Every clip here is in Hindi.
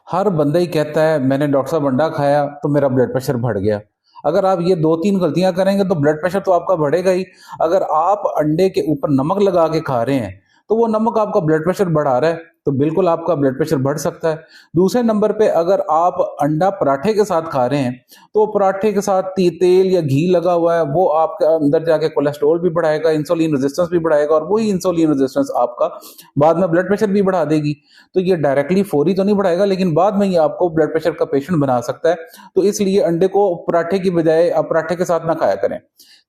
हर बंदा ही कहता है मैंने डॉक्टर साहब अंडा खाया तो मेरा ब्लड प्रेशर बढ़ गया। अगर आप ये 2-3 गलतियाँ करेंगे तो ब्लड प्रेशर तो आपका बढ़ेगा ही। अगर आप अंडे के ऊपर नमक लगा के खा रहे हैं, तो वो नमक आपका ब्लड प्रेशर बढ़ा रहा है, तो बिल्कुल आपका ब्लड प्रेशर बढ़ सकता है। दूसरे नंबर पे अगर आप अंडा पराठे के साथ खा रहे हैं, तो पराठे के साथ तेल या घी लगा हुआ है, वो आपके अंदर जाके कोलेस्ट्रॉल भी बढ़ाएगा, इंसुलिन रेजिस्टेंस भी बढ़ाएगा, और वही इंसुलिन रेजिस्टेंस आपका बाद में ब्लड प्रेशर भी बढ़ा देगी। तो ये डायरेक्टली फौरी तो नहीं बढ़ाएगा, लेकिन बाद में ये आपको ब्लड प्रेशर का पेशेंट बना सकता है। तो इसलिए अंडे को पराठे की बजाय आप पराठे के साथ ना खाया करें।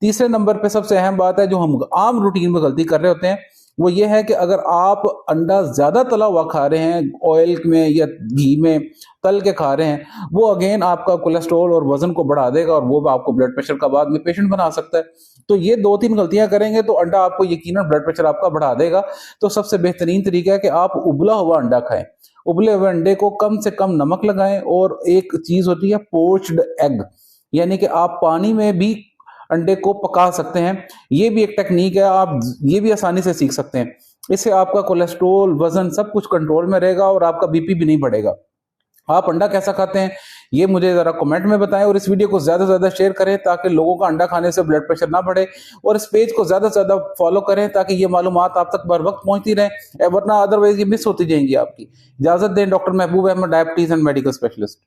तीसरे नंबर पे सबसे अहम बात है जो हम आम रूटीन में गलती कर रहे होते हैं, वो ये है कि अगर आप अंडा ज्यादा तला हुआ खा रहे हैं, ऑयल में या घी में तल के खा रहे हैं, वो अगेन आपका कोलेस्ट्रॉल और वजन को बढ़ा देगा, और वो आपको ब्लड प्रेशर का बाद में पेशेंट बना सकता है। तो ये 2-3 गलतियां करेंगे तो अंडा आपको यकीनन ब्लड प्रेशर आपका बढ़ा देगा। तो सबसे बेहतरीन तरीका है कि आप उबला हुआ अंडा खाएं। उबले हुए अंडे को कम से कम नमक लगाएं, और एक चीज होती है पोच्ड एग, यानी कि आप पानी में भी अंडे को पका सकते हैं। ये भी एक टेक्निक है, आप ये भी आसानी से सीख सकते हैं। इससे आपका कोलेस्ट्रोल, वजन सब कुछ कंट्रोल में रहेगा और आपका बीपी भी नहीं बढ़ेगा। आप अंडा कैसा खाते हैं ये मुझे जरा कमेंट में बताएं, और इस वीडियो को ज्यादा से ज्यादा शेयर करें ताकि लोगों का अंडा खाने से ब्लड प्रेशर ना बढ़े, और इस पेज को ज्यादा से ज्यादा फॉलो करें ताकि ये मालूमात आप तक बर वक्त पहुंचती रहे, वरना अदरवाइज ये मिस होती जाएंगी आपकी। इजाजत दें, doctor Mehboob Ahmed, diabetes and medical specialist.